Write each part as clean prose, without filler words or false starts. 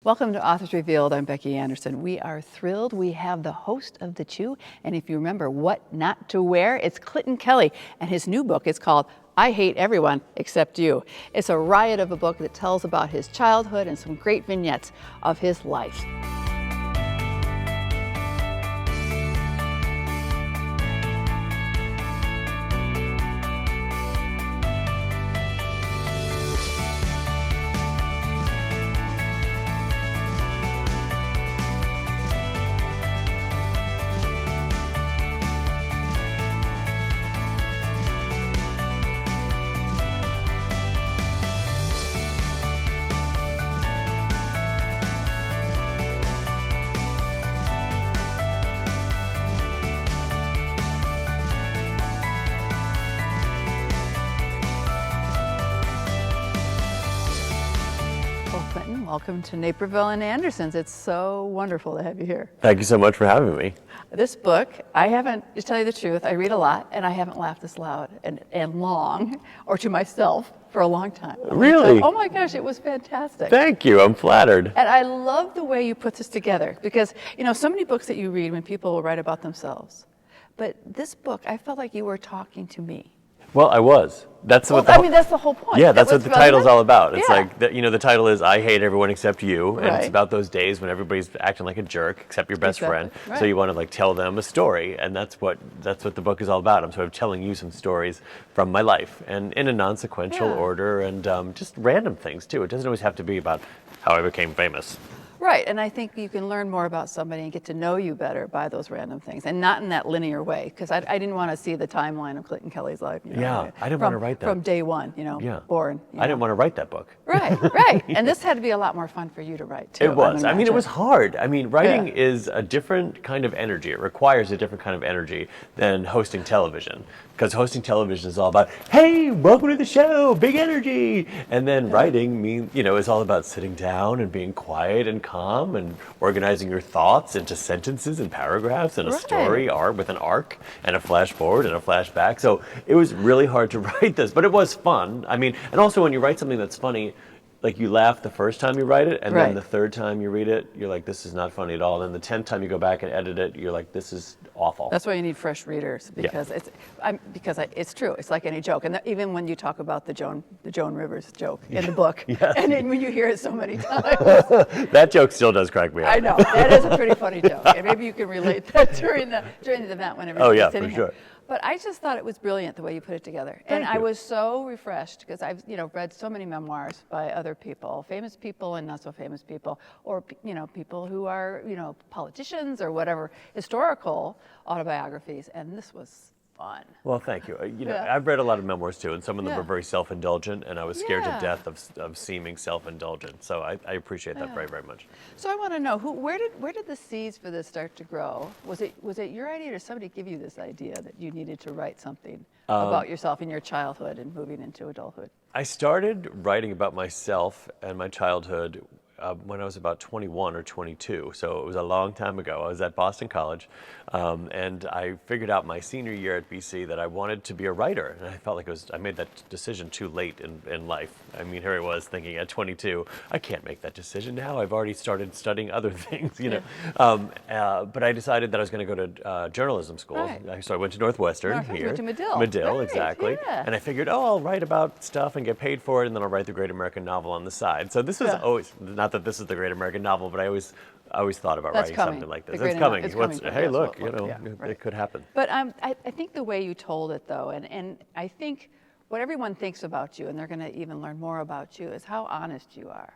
Welcome to Authors Revealed. I'm Becky Anderson. We are thrilled. We have the host of The Chew, and if you remember what not to wear, it's Clinton Kelly, and his new book is called I Hate Everyone Except You. It's a riot of a book that tells about his childhood and some great vignettes of his life. Welcome to Naperville and Anderson's. It's so wonderful to have you here. Thank you so much for having me. This book, I haven't, to tell you the truth, I read a lot and I haven't laughed this loud and long, or to myself, for a long time. Really? Oh my gosh, it was fantastic. Thank you, I'm flattered. And I love the way you put this together because, you know, so many books that you read when people will write about themselves. But this book, I felt like you were talking to me. Well, I was. That's what that's the whole point. Yeah, that's what the title's all about. It's yeah. like, the title is I Hate Everyone Except You, and Right. it's about those days when everybody's acting like a jerk except your best friend. Right. So you want to like tell them a story, and that's what the book is all about. I'm sort of telling you some stories from my life, and in a non-sequential order, and just random things too. It doesn't always have to be about how I became famous. Right, and I think you can learn more about somebody and get to know you better by those random things, and not in that linear way, because I didn't want to see the timeline of Clinton Kelly's life. You know, Yeah, I didn't want to write that. From day one, born. I didn't want to write that book. Right, right, and this had to be a lot more fun for you to write, too. It was. I mean, it was hard. I mean, writing is a different kind of energy. It requires a different kind of energy than hosting television. Because hosting television is all about, hey, welcome to the show, big energy. And then writing is all about sitting down and being quiet and calm and organizing your thoughts into sentences and paragraphs and a story arc with an arc and a flash forward and a flashback. So it was really hard to write this, but it was fun. I mean, and also when you write something that's funny, like you laugh the first time you write it, and then the third time you read it, you're like, this is not funny at all. And then the 10th time you go back and edit it, you're like, this is awful. That's why you need fresh readers, because it's true. It's like any joke, and even when you talk about the Joan Rivers joke in the book, and then when you hear it so many times, that joke still does crack me up. I know that is a pretty funny joke, and maybe you can relate that during the event when everybody's sitting here. Sure. But I just thought it was brilliant the way you put it together. And I was so refreshed because I've, read so many memoirs by other people, famous people and not so famous people, or, people who are, politicians or whatever, historical autobiographies. And this was fun. Well, thank you. I've read a lot of memoirs too, and some of them were very self-indulgent, and I was scared to death of seeming self-indulgent. So I appreciate that very, very much. So I want to know, where did the seeds for this start to grow? Was it your idea, or did somebody give you this idea that you needed to write something about yourself in your childhood and moving into adulthood? I started writing about myself and my childhood when I was about 21 or 22, so it was a long time ago. I was at Boston College, and I figured out my senior year at BC that I wanted to be a writer, and I felt like I made that decision too late in life. I mean, here I was thinking at 22, I can't make that decision now. I've already started studying other things, but I decided that I was going to go to journalism school. Right. So I went to Northwestern here. Went to Medill. Medill, exactly. Yeah. And I figured, I'll write about stuff and get paid for it, and then I'll write the Great American Novel on the side. So this was always, not that this is the Great American Novel, but I always thought about writing something like this. It's coming. Hey, look, it could happen. But I think the way you told it, though, and I think what everyone thinks about you, and they're going to even learn more about you, is how honest you are.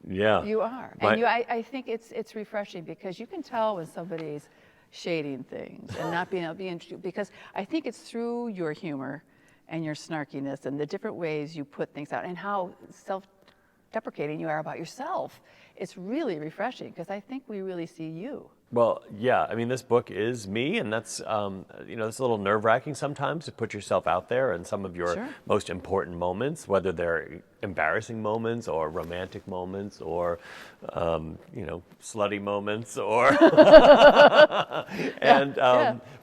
Yeah. You are. And I think it's refreshing because you can tell when somebody's shading things and not being able to be interesting, because I think it's through your humor and your snarkiness and the different ways you put things out and how self-deprecating you are about yourself. It's really refreshing because I think we really see you. Well, yeah, I mean, this book is me, and that's, it's a little nerve-wracking sometimes to put yourself out there and some of your most important moments, whether they're embarrassing moments or romantic moments or, slutty moments or,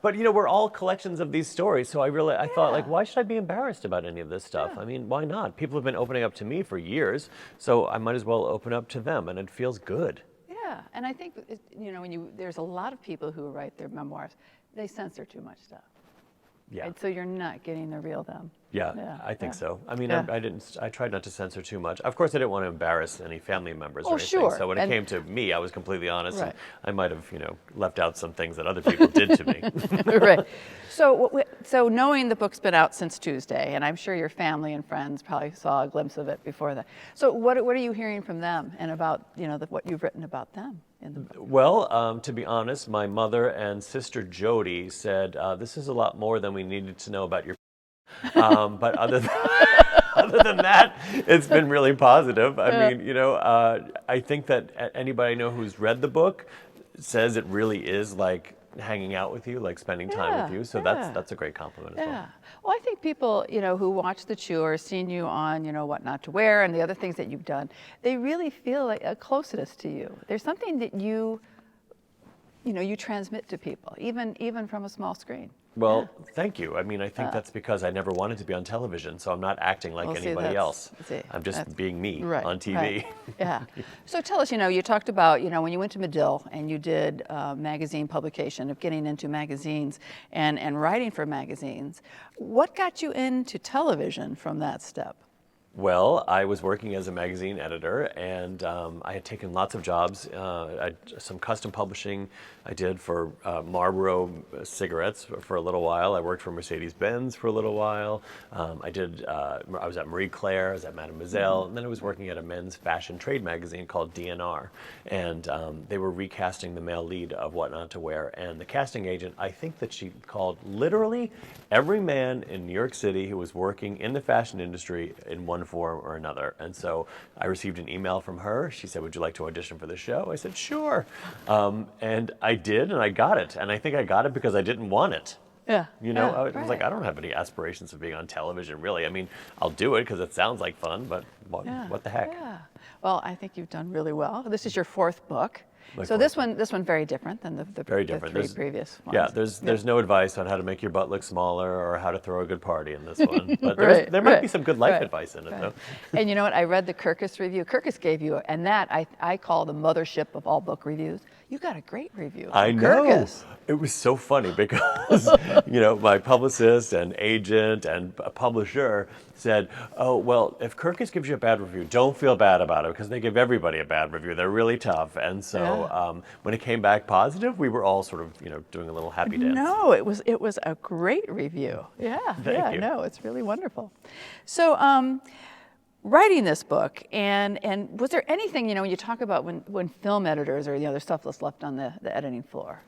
but, we're all collections of these stories. So I thought, like, why should I be embarrassed about any of this stuff? I mean, why not? People have been opening up to me for years, so I might as well open up to them. And and it feels good. Yeah, and I think, there's a lot of people who write their memoirs, they censor too much stuff. Yeah. And so you're not getting the real them. Yeah, I think so. I mean, Yeah. I tried not to censor too much. Of course, I didn't want to embarrass any family members or Oh, anything. sure. So when it came to me, I was completely honest. Right. And I might have, left out some things that other people did to me. Right. So knowing the book's been out since Tuesday, and I'm sure your family and friends probably saw a glimpse of it before that. So what are you hearing from them and about, what you've written about them in the book? Well, to be honest, my mother and sister Jody said, this is a lot more than we needed to know about your but other than that, it's been really positive. I mean, I think that anybody I know who's read the book says it really is like hanging out with you, like spending time with you. So that's a great compliment as well. Well, I think people, who watch The Chew or seen you on, What Not to Wear and the other things that you've done, they really feel like a closeness to you. There's something that you transmit to people, even from a small screen. Well, thank you. I mean, I think that's because I never wanted to be on television, so I'm not acting like anybody else. I'm just being me on TV. Right. Yeah. So tell us, you talked about, when you went to Medill and you did magazine publication, of getting into magazines and writing for magazines. What got you into television from that step? Well, I was working as a magazine editor, and I had taken lots of jobs. Some custom publishing I did for Marlboro cigarettes for a little while. I worked for Mercedes-Benz for a little while. I was at Marie Claire, I was at Mademoiselle, and then I was working at a men's fashion trade magazine called DNR. And they were recasting the male lead of What Not to Wear. And the casting agent, I think that she called literally every man in New York City who was working in the fashion industry in one form or another. And so I received an email from her. She said, would you like to audition for the show? I said, sure. And I did, and I got it. And I think I got it because I didn't want it. Yeah. I was like, I don't have any aspirations of being on television, really. I mean, I'll do it because it sounds like fun, but what the heck? Yeah. Well, I think you've done really well. This is your fourth book. My So fourth. this one very different than the Very the different. three previous ones. Yeah, there's no advice on how to make your butt look smaller or how to throw a good party in this one. But there might be some good life advice in it, though. And you know what? I read the Kirkus review. Kirkus gave you, and that I call the mothership of all book reviews. You got a great review. I from know. Kirkus. It was so funny because, my publicist and agent and publisher said, oh, well, if Kirkus gives you a bad review, don't feel bad about it because they give everybody a bad review. They're really tough. And so when it came back positive, we were all sort of, doing a little happy dance. No, it was a great review. Yeah, Thank you. No, it's really wonderful. So, writing this book, and was there anything, when you talk about when film editors or there's stuff that's left on the editing floor.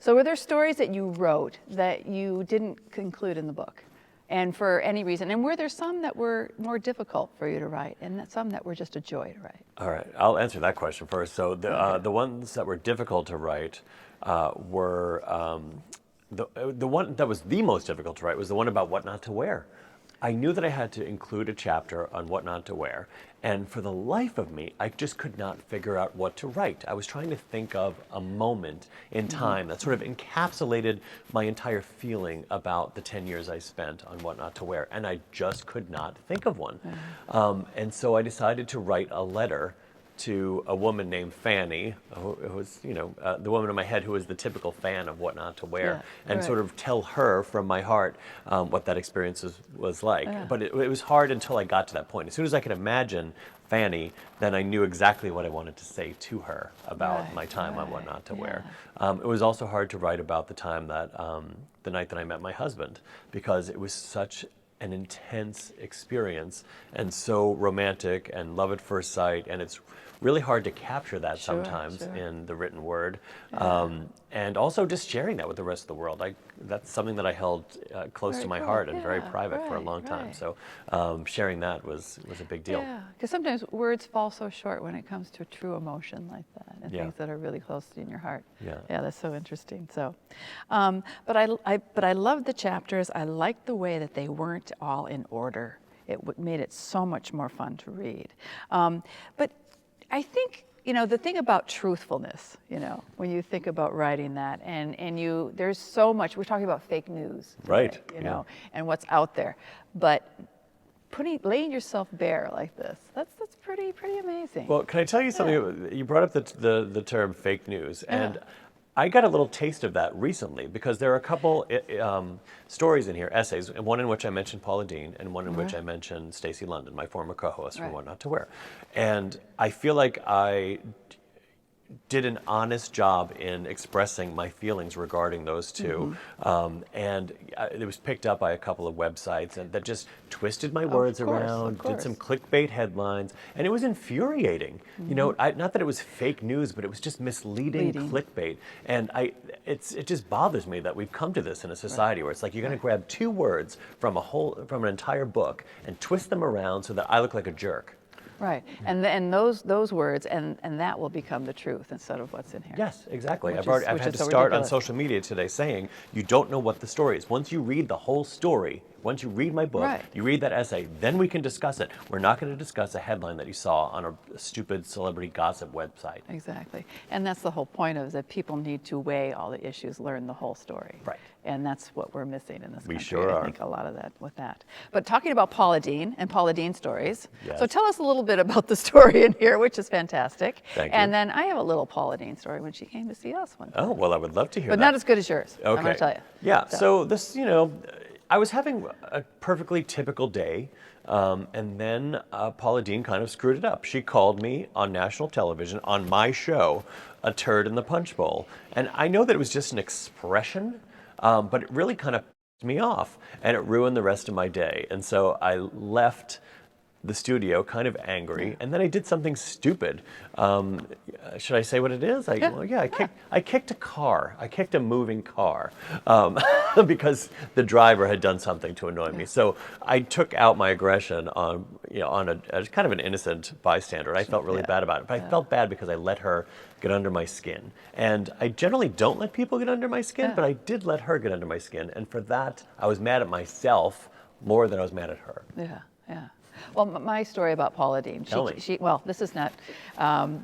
So were there stories that you wrote that you didn't conclude in the book? And for any reason, and were there some that were more difficult for you to write, and some that were just a joy to write? All right, I'll answer that question first. So the ones that were difficult to write were the one that was the most difficult to write was the one about what not to wear. I knew that I had to include a chapter on what not to wear, and for the life of me, I just could not figure out what to write. I was trying to think of a moment in time that sort of encapsulated my entire feeling about the 10 years I spent on what not to wear, and I just could not think of one. And so I decided to write a letter to a woman named Fanny, who was, the woman in my head who was the typical fan of what not to wear, and sort of tell her from my heart what that experience was like. But it was hard until I got to that point. As soon as I could imagine Fanny, then I knew exactly what I wanted to say to her about my time on what not to wear. It was also hard to write about the time that, the night that I met my husband, because it was such an intense experience and so romantic and love at first sight, and it's really hard to capture that sometimes in the written word. And also just sharing that with the rest of the world. That's something that I held close to my heart and very private for a long time. So sharing that was a big deal. Yeah, because sometimes words fall so short when it comes to true emotion like that, and things that are really close in your heart. Yeah, that's so interesting. So, but I loved the chapters. I liked the way that they weren't all in order. It made it so much more fun to read. But I think, the thing about truthfulness, when you think about writing that, and there's so much, we're talking about fake news today, and what's out there, but laying yourself bare like this, that's pretty amazing. Well, can I tell you something? You brought up the term fake news, and I got a little taste of that recently because there are a couple stories in here, essays, and one in which I mentioned Paula Deen, and one in which I mentioned Stacey London, my former co-host from What Not to Wear. And I feel like I did an honest job in expressing my feelings regarding those two. And it was picked up by a couple of websites and that just twisted my words around, did some clickbait headlines, and it was infuriating. You know, not that it was fake news, but it was just misleading clickbait. And it just bothers me that we've come to this in a society where it's like you're going to grab 2 words from an entire book and twist them around so that I look like a jerk. Right, and those words and that will become the truth instead of what's in here. Yes, exactly. I've had to so start ridiculous. on social media today saying you don't know what the story is. Once you read the whole story, once you read my book, you read that essay, then we can discuss it. We're not going to discuss a headline that you saw on a stupid celebrity gossip website. Exactly, and that's the whole point of it, is that people need to weigh all the issues, learn the whole story. Right. And that's what we're missing in this country. We sure are. I think a lot of that with that. But talking about Paula Deen and Paula Deen stories, Yes. so tell us a little bit about the story in here, which is fantastic. Thank you. And then I have a little Paula Deen story when she came to see us one time. Oh, well, I would love to hear But that. not as good as yours, Okay. I'm going to tell you. Yeah, so this, I was having a perfectly typical day, and then Paula Deen kind of screwed it up. She called me on national television, on my show, a turd in the punch bowl. And I know that it was just an expression, but it really kind of pissed me off, and it ruined the rest of my day. And so I left the studio kind of angry, and then I did something stupid. Should I say what it is? I kicked a car. I kicked a moving car because the driver had done something to annoy me. So I took out my aggression on a kind of an innocent bystander, and I felt really bad about it. But I felt bad because I let her get under my skin. And I generally don't let people get under my skin, but I did let her get under my skin. And for that, I was mad at myself more than I was mad at her. Yeah. Well, my story about Paula Deen. Tell me. Well, this is not.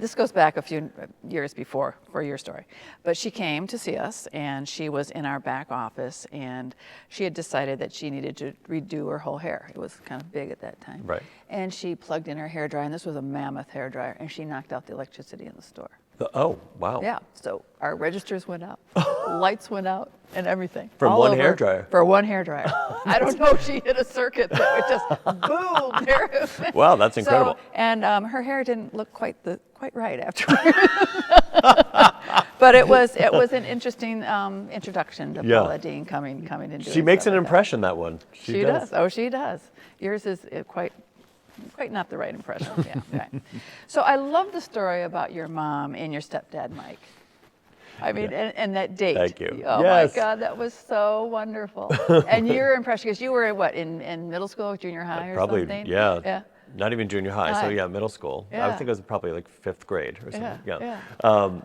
This goes back a few years before for your story, but she came to see us, and she was in our back office, and she had decided that she needed to redo her whole hair. It was kind of big at that time. Right. And she plugged in her hairdryer, and this was a mammoth hairdryer, and she knocked out the electricity in the store. Oh, wow. Yeah. So our registers went up, lights went out, and everything. From all one over hairdryer? For one hairdryer. I don't know if she hit a circuit that would just boom. There. Wow, that's incredible. So, and her hair didn't look quite right afterwards. But it was an interesting introduction to Paula Deen coming and doing. She makes an stuff like impression, that one. She does. Oh, she does. Yours is quite not the right impression. Yeah. Right. So I love the story about your mom and your stepdad, Mike. I mean, and that date. Thank you. Oh Yes. my God, that was so wonderful. And your impression, because you were in middle school, junior high, or Probably, something? yeah. Not even junior high, so High. yeah, middle school. I Yeah. would think it was probably like 5th grade or something.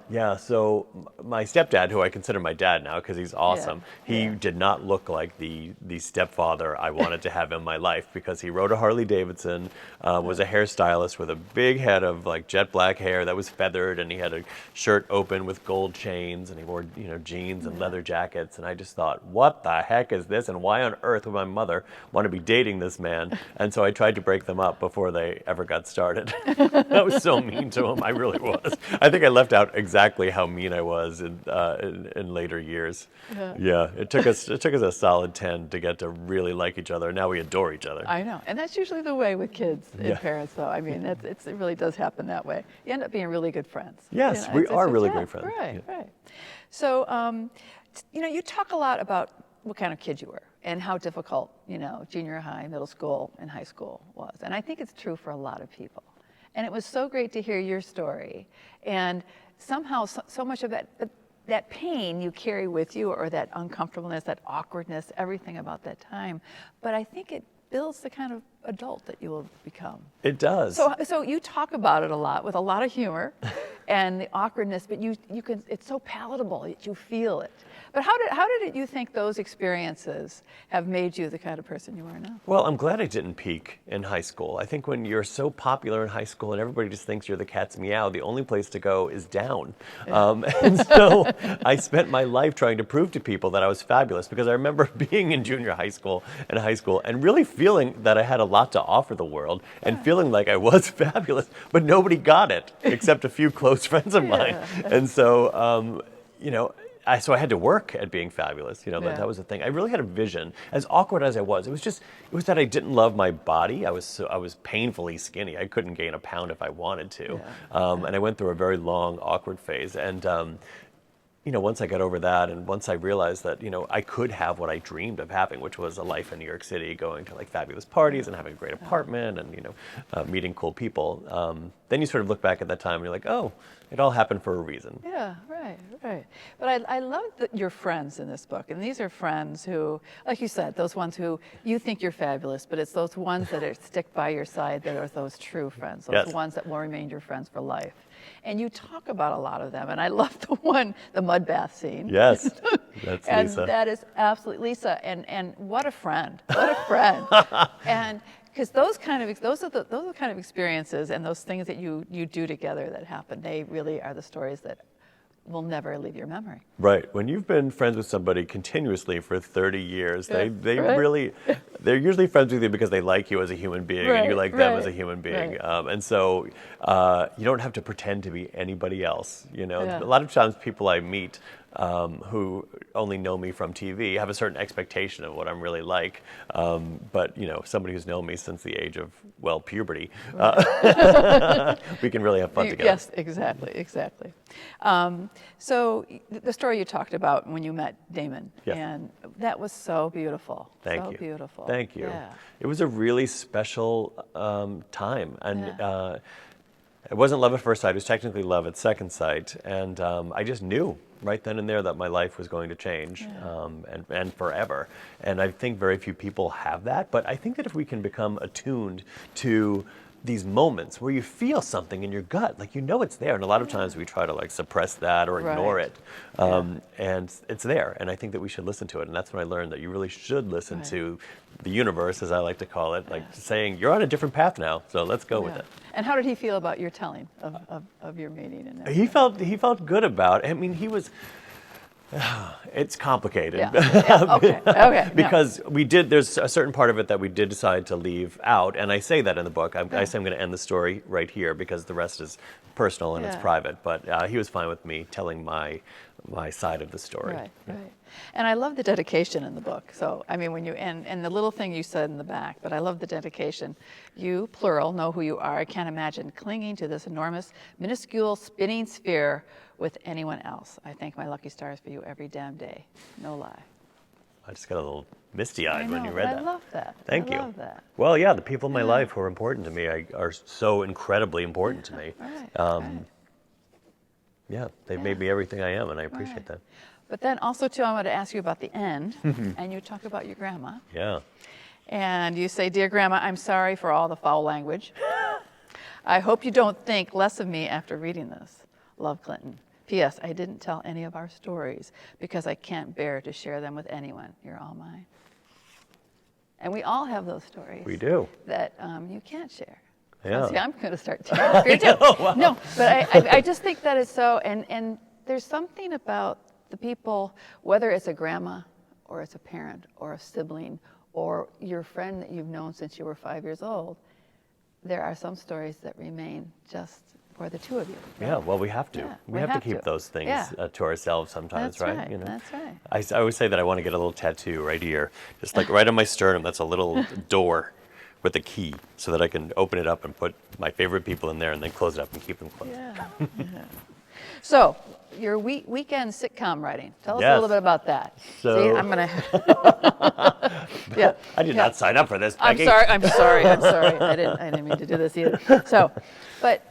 Yeah. So my stepdad, who I consider my dad now because he's awesome, he did not look like the stepfather I wanted to have in my life, because he rode a Harley Davidson, was a hairstylist with a big head of like jet black hair that was feathered, and he had a shirt open with gold chains, and he wore jeans and leather jackets, and I just thought, what the heck is this, and why on earth would my mother want to be dating this man? And so I tried to break them up before they ever got started. I was so mean to him. I really was. I think I left out exactly how mean I was in later years. Yeah, it took us a solid 10 to get to really like each other. Now we adore each other. I know, and that's usually the way with kids and parents, though. I mean, it really does happen that way. You end up being really good friends. Yes, we are really great friends. Right. So, you talk a lot about what kind of kid you were and how difficult, junior high, middle school, and high school was. And I think it's true for a lot of people. And it was so great to hear your story. And somehow, so much of that pain you carry with you, or that uncomfortableness, that awkwardness, everything about that time. But I think it builds the kind of adult that you will become. It does. So you talk about it a lot with a lot of humor, and the awkwardness, but you can, it's so palatable that you feel it. But how did it, you think those experiences have made you the kind of person you are now? Well, I'm glad I didn't peak in high school. I think when you're so popular in high school and everybody just thinks you're the cat's meow, the only place to go is down. And so I spent my life trying to prove to people that I was fabulous, because I remember being in junior high school and really feeling that I had a lot to offer the world and feeling like I was fabulous, but nobody got it except a few close friends of mine. And so, so I had to work at being fabulous. That was the thing. I really had a vision. As awkward as I was, it was that I didn't love my body. I was painfully skinny. I couldn't gain a pound if I wanted to. And I went through a very long awkward phase. And once I got over that, and once I realized that, I could have what I dreamed of having, which was a life in New York City, going to like fabulous parties and having a great apartment and, meeting cool people. Then you sort of look back at that time and you're like, oh, it all happened for a reason. Yeah, right. But I love your friends in this book. And these are friends who, like you said, those ones who you think you're fabulous, but it's those ones that stick by your side that are those true friends, those ones that will remain your friends for life. And you talk about a lot of them, and I love the mud bath scene. Yes, that's and Lisa. That is absolutely Lisa, and what a friend, and because those are the kind of experiences and those things that you do together that happen. They really are the stories that will never leave your memory. Right. When you've been friends with somebody continuously for 30 years, they're usually friends with you because they like you as a human being and you like them as a human being. And so you don't have to pretend to be anybody else. A lot of times people I meet who only know me from TV have a certain expectation of what I'm really like. But, somebody who's known me since the age of, puberty, we can really have fun together. Yes, exactly. So the story you talked about when you met Damon, and that was so beautiful. Thank you. Beautiful. Thank you. Yeah. It was a really special time. And it wasn't love at first sight. It was technically love at second sight. And I just knew right then and there that my life was going to change and forever. And I think very few people have that. But I think that if we can become attuned to these moments where you feel something in your gut, like it's there. And a lot of times we try to suppress that or ignore it. And it's there. And I think that we should listen to it. And that's when I learned that you really should listen to the universe, as I like to call it, saying, you're on a different path now, so let's go with it. And how did he feel about your telling of your meeting? And he felt good about it. I mean, he was... It's complicated. Okay. Because there's a certain part of it that we did decide to leave out, and I say that in the book. I say I'm going to end the story right here because the rest is personal and it's private. But he was fine with me telling my side of the story. Right. And I love the dedication in the book. So, I mean, when you and the little thing you said in the back, but I love the dedication. You, plural, know who you are. I can't imagine clinging to this enormous, minuscule, spinning sphere with anyone else. I thank my lucky stars for you every damn day. No lie. I just got a little misty-eyed when you read that. I love that. Thank you. I love that. Well, the people in my life who are important to me are so incredibly important to me. They've made me everything I am, and I appreciate that. But then also, too, I want to ask you about the end, and you talk about your grandma. Yeah. And you say, "Dear Grandma, I'm sorry for all the foul language. I hope you don't think less of me after reading this. Love, Clinton. P.S. I didn't tell any of our stories because I can't bear to share them with anyone. You're all mine." And we all have those stories. We do. That you can't share. Yeah. See, I'm going to start tearing up here too. Wow. No, but I just think that is so, and there's something about the people, whether it's a grandma or it's a parent or a sibling or your friend that you've known since you were 5 years old, there are some stories that remain just for the two of you. Right? Yeah, well, we have to. Yeah, we have to keep those things to ourselves sometimes, That's right? That's right. I always say that I want to get a little tattoo right here, just like right on my sternum. That's a little door with a key so that I can open it up and put my favorite people in there and then close it up and keep them closed. Yeah. So, your weekend sitcom writing. Tell us a little bit about that. So, see, I'm going to... I did not sign up for this, Becky. I'm sorry. I didn't mean to do this either. So, but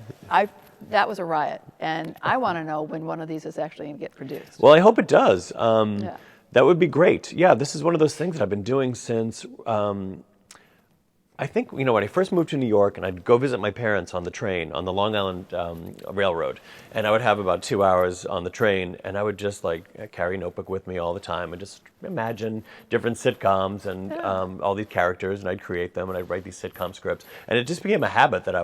that was a riot, and I want to know when one of these is actually going to get produced. Well, I hope it does. That would be great. Yeah, this is one of those things that I've been doing since... I think, when I first moved to New York and I'd go visit my parents on the train, on the Long Island Railroad, and I would have about 2 hours on the train, and I would just carry a notebook with me all the time and just imagine different sitcoms and all these characters, and I'd create them and I'd write these sitcom scripts. And it just became a habit that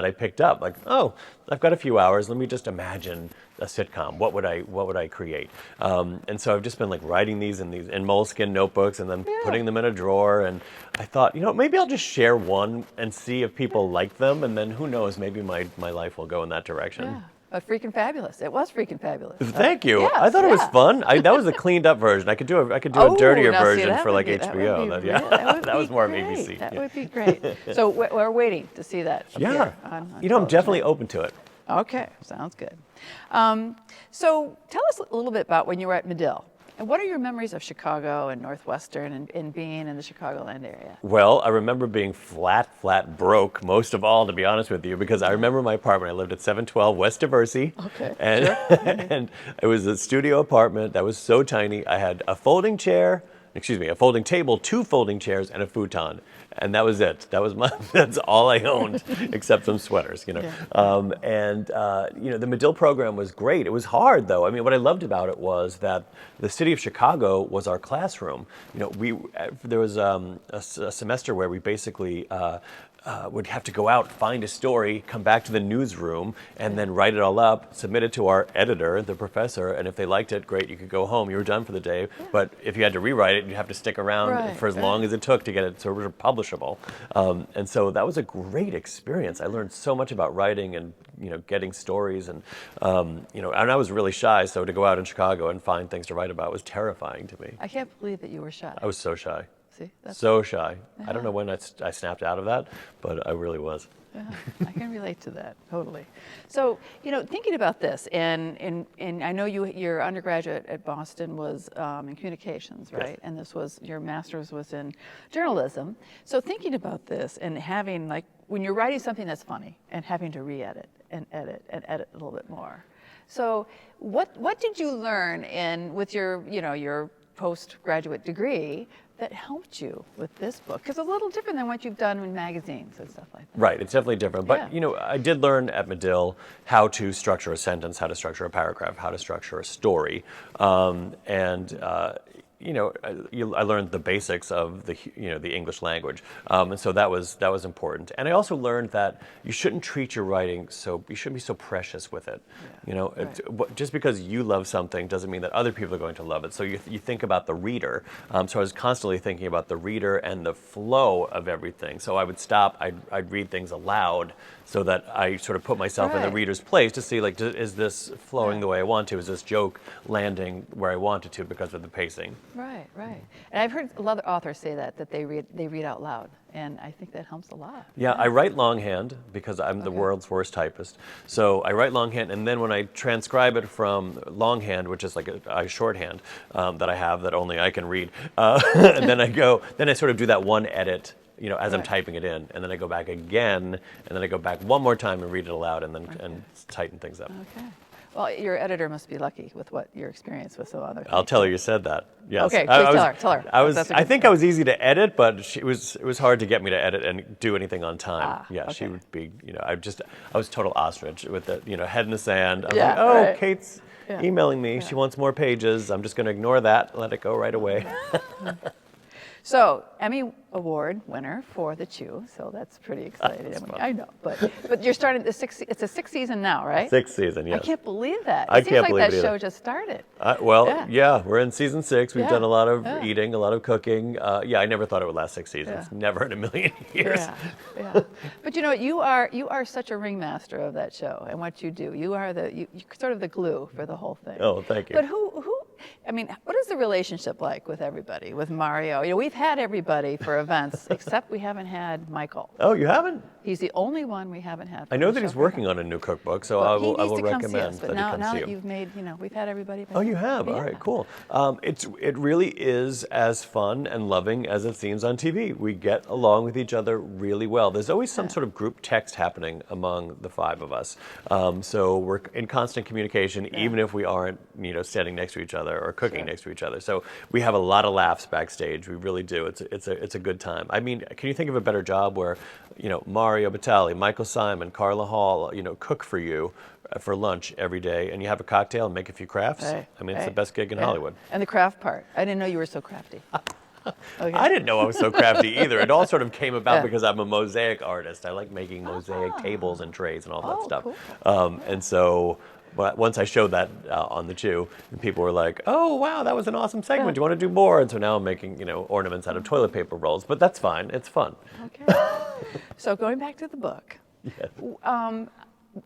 I picked up. Oh, I've got a few hours, let me just imagine a sitcom. What would I create? And so I've just been writing these in moleskin notebooks and then putting them in a drawer. And I thought, maybe I'll just share one and see if people like them, and then who knows, maybe my life will go in that direction. Yeah. But freaking fabulous! It was freaking fabulous. Thank you. Yes, I thought it was fun. That was a cleaned up version. I could do a dirtier now see, version that for would be- HBO. That would be That was more great. BBC. That would be great. So we're waiting to see that. Yeah. appear on I'm television. definitely open to it. Okay, sounds good. So tell us a little bit about when you were at Medill. And what are your memories of Chicago and Northwestern and being in the Chicagoland area? Well, I remember being flat broke, most of all, to be honest with you, because I remember my apartment. I lived at 712 West Diversey. Okay, And, sure. and it was a studio apartment that was so tiny. I had a folding table, 2 folding chairs, and a futon. And that was it. That's all I owned, except some sweaters, Yeah. The Medill program was great. It was hard, though. I mean, what I loved about it was that the city of Chicago was our classroom. There was a semester where we basically would have to go out, find a story, come back to the newsroom, and then write it all up, submit it to our editor, the professor, and if they liked it, great, you could go home. You were done for the day. Yeah. But if you had to rewrite it, you'd have to stick around for as long as it took to get it sort of publishable. And so that was a great experience. I learned so much about writing and getting stories, and and I was really shy, so to go out in Chicago and find things to write about was terrifying to me. I can't believe that you were shy. I was so shy. See, So shy. Yeah. I don't know when I snapped out of that, but I really was. Yeah, I can relate to that totally. So, thinking about this, and I know your undergraduate at Boston was in communications, right? Yes. And your master's was in journalism. So, thinking about this and having when you're writing something that's funny and having to re-edit and edit a little bit more. So, what did you learn with your postgraduate degree that helped you with this book? Because it's a little different than what you've done in magazines and stuff like that. Right, it's definitely different. But, Yeah. I did learn at Medill how to structure a sentence, how to structure a paragraph, how to structure a story. I learned the basics of the English language, and so that was important. And I also learned that you shouldn't treat your writing you shouldn't be so precious with it. Yeah, right. Just because you love something doesn't mean that other people are going to love it. So you think about the reader. So I was constantly thinking about the reader and the flow of everything. So I would stop. I'd read things aloud so that I sort of put myself in the Right. reader's place to see is this flowing the way I want to? Is this joke landing where I want it to because of the pacing? Right. And I've heard a lot of authors say that they read out loud, and I think that helps a lot. Yeah, I write longhand because I'm the world's worst typist. So I write longhand, and then when I transcribe it from longhand, which is like a shorthand that I have that only I can read, and then I sort of do that one edit, as I'm Right. typing it in, and then I go back again, and then I go back one more time and read it aloud, and then and tighten things up. Okay. Well, your editor must be lucky with what your experience with some other. I'll tell her you said that. Yes. Okay, please tell her. I think I was easy to edit, but it was hard to get me to edit and do anything on time. Okay. She would be, I was total ostrich with the, head in the sand. I was Yeah, like, oh, right. Kate's Yeah. emailing me. She wants more pages. I'm just going to ignore that, let it go right away. So, Emmy Award winner for The Chew, so that's pretty exciting. That's fun. I know, but you're starting it's a 6th season now, right? 6th season, yes. I can't believe that. I It seems can't like believe that it either. show just started. Yeah, we're in season 6. We've Yeah, done a lot of yeah. eating, a lot of cooking. I never thought it would last 6 seasons. Yeah. Never in a million years. Yeah. But you are such a ringmaster of that show and what you do. You are you're sort of the glue for the whole thing. Oh, thank you. But what is the relationship like with everybody, with Mario? We've had everybody for events, except we haven't had Michael. Oh, you haven't? He's the only one we haven't had. I know that he's working on a new cookbook, so I will recommend that he now comes see that you. you've made, we've had everybody. Oh, you have? Yeah. All right, cool. It really is as fun and loving as it seems on TV. We get along with each other really well. There's always some sort of group text happening among the five of us. So we're in constant communication, even if we aren't, standing next to each other or cooking next to each other. So we have a lot of laughs backstage. We really do. It's a good time. I mean, can you think of a better job where, Mario Batali, Michael Simon, Carla Hall, cook for you for lunch every day, and you have a cocktail and make a few crafts? It's the best gig in Hollywood. And the craft part. I didn't know you were so crafty. Okay. I didn't know I was so crafty either. It all sort of came about because I'm a mosaic artist. I like making mosaic tables and trays and all that stuff. Cool. And so once I showed that on the Chew, and people were like, "Oh, wow, that was an awesome segment. Do you want to do more?" And so now I'm making, ornaments out of toilet paper rolls. But that's fine. It's fun. Okay. So going back to the book, Yes.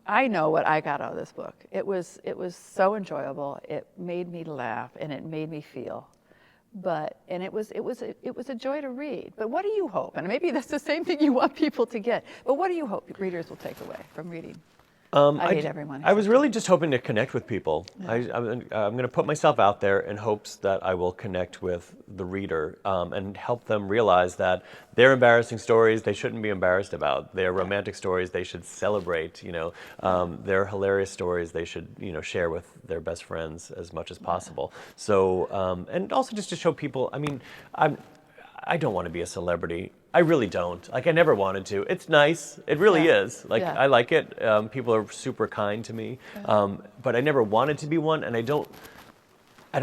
I know what I got out of this book. It was so enjoyable. It made me laugh and it made me feel. And it was a joy to read. But what do you hope? And maybe that's the same thing you want people to get. But what do you hope readers will take away from reading? I hate everyone. I was really just hoping to connect with people. Yeah. I'm going to put myself out there in hopes that I will connect with the reader and help them realize that their embarrassing stories they shouldn't be embarrassed about. Their romantic stories they should celebrate. Their hilarious stories they should share with their best friends as much as possible. So and also just to show people. I mean, I don't want to be a celebrity. I really don't. I never wanted to. It's nice. It really is. I like it. People are super kind to me. But I never wanted to be one, and I don't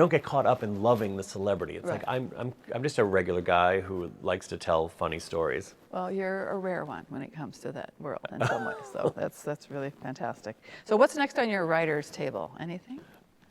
get caught up in loving the celebrity. It's like I'm just a regular guy who likes to tell funny stories. Well, you're a rare one when it comes to that world in some ways. So that's really fantastic. So what's next on your writer's table? Anything?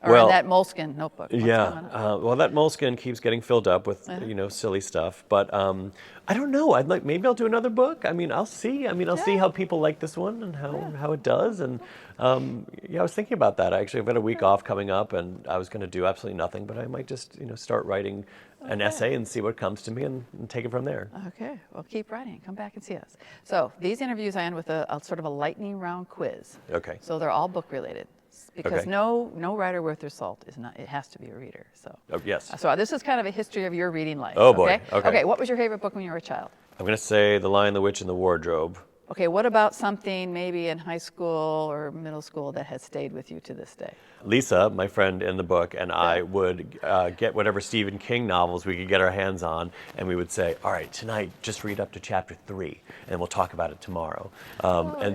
Or in that moleskin notebook? What's coming up? Well, that moleskin keeps getting filled up with silly stuff. But I don't know. Maybe I'll do another book. I'll see. I'll see how people like this one and how it does. And I was thinking about that. Actually, I've got a week off coming up, and I was going to do absolutely nothing. But I might just start writing an essay and see what comes to me and take it from there. Okay. Well, keep writing. Come back and see us. So these interviews I end with a sort of a lightning round quiz. Okay. So they're all book related. Because no writer worth their salt is not. It has to be a reader. So. Oh, yes. So this is kind of a history of your reading life. Oh boy. Okay. What was your favorite book when you were a child? I'm going to say The Lion, the Witch, and the Wardrobe. Okay. What about something maybe in high school or middle school that has stayed with you to this day? Lisa, my friend in the book, and I would get whatever Stephen King novels we could get our hands on, and we would say, all right, tonight, just read up to chapter 3, and we'll talk about it tomorrow.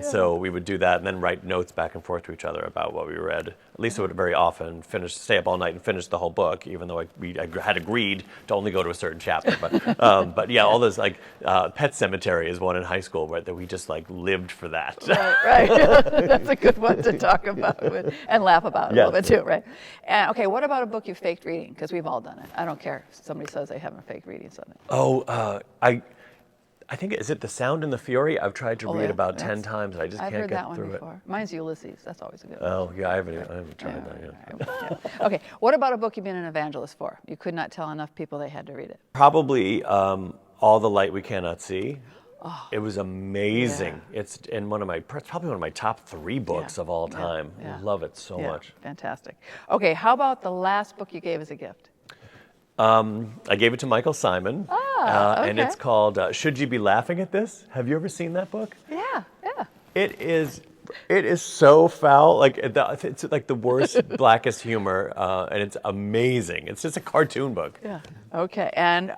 So we would do that and then write notes back and forth to each other about what we read. Lisa would very often stay up all night and finish the whole book, even though I had agreed to only go to a certain chapter. But all those, Pet Sematary is one in high school, right, that we just lived for that. Right. That's a good one to talk about and laugh about a little bit too, right? And okay, what about a book you faked reading? Because we've all done it. I don't care if somebody says they haven't faked reading something. I think, is it The Sound and the Fury? I've tried to read about 10 times, and I just can't get through it. I've heard that one before. Mine's Ulysses. That's always a good one. Oh, yeah, I haven't tried that yet. Yeah. Okay, what about a book you've been an evangelist for? You could not tell enough people they had to read it. Probably All the Light We Cannot See. Oh, it was amazing. Yeah. It's probably one of my top 3 books of all time. I love it so much. Fantastic. Okay, how about the last book you gave as a gift? I gave it to Michael Simon, and it's called Should You Be Laughing at This? Have you ever seen that book? Yeah. It is so foul. It's like the worst, blackest humor, and it's amazing. It's just a cartoon book. Yeah. Okay. And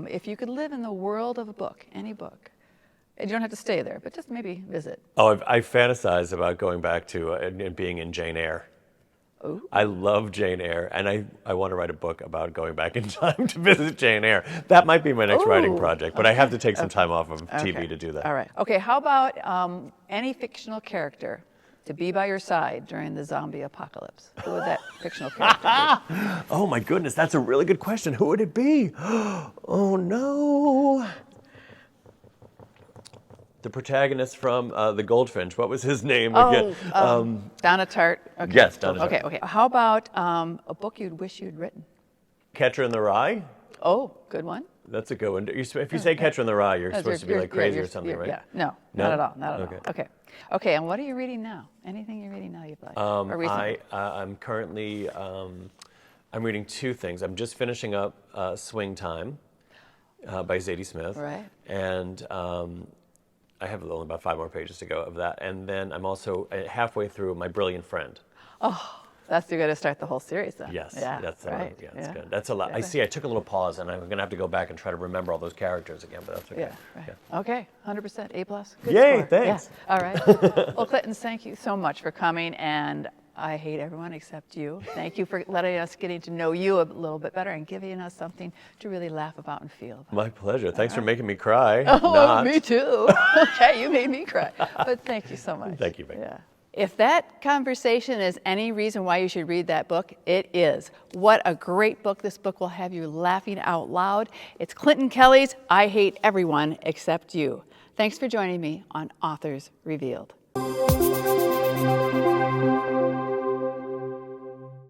if you could live in the world of a book, any book, and you don't have to stay there, but just maybe visit. Oh, I fantasize about going back to and being in Jane Eyre. Ooh. I love Jane Eyre, and I want to write a book about going back in time to visit Jane Eyre. That might be my next writing project, but I have to take some time off of TV to do that. All right. Okay, how about any fictional character to be by your side during the zombie apocalypse? Who would that fictional character be? Oh my goodness, that's a really good question. Who would it be? Oh no. The protagonist from The Goldfinch. What was his name again? Donna Tartt. Okay. Yes, Donna Tartt. Okay. How about a book you'd wish you'd written? Catcher in the Rye. Oh, good one. That's a good one. If you say Catcher in the Rye, you're supposed to be like crazy or something, right? Yeah, no, No? not at all, not at Okay. all. Okay, okay. And what are you reading now? Anything you're reading now you'd like? Or recently? I'm currently I'm reading two things. I'm just finishing up Swing Time by Zadie Smith. Right. And I have only about 5 more pages to go of that. And then I'm also halfway through My Brilliant Friend. Oh, that's you're going to start the whole series then. Yes, Yeah, that's right. yeah, that's good. That's a lot. I see. I took a little pause, and I'm going to have to go back and try to remember all those characters again. But that's okay. Yeah, right. Okay, 100%, A+. Good Yay, score. thanks. Yeah. All right. Well, Clinton, thank you so much for coming, and I hate everyone except you. Thank you for letting us getting to know you a little bit better and giving us something to really laugh about and feel. My pleasure. Thanks for making me cry. Oh, Not. me too. Okay, you made me cry. But thank you so much. Thank you, Becky. Yeah. If that conversation is any reason why you should read that book, it is. What a great book. This book will have you laughing out loud. It's Clinton Kelly's I Hate Everyone Except You. Thanks for joining me on Authors Revealed.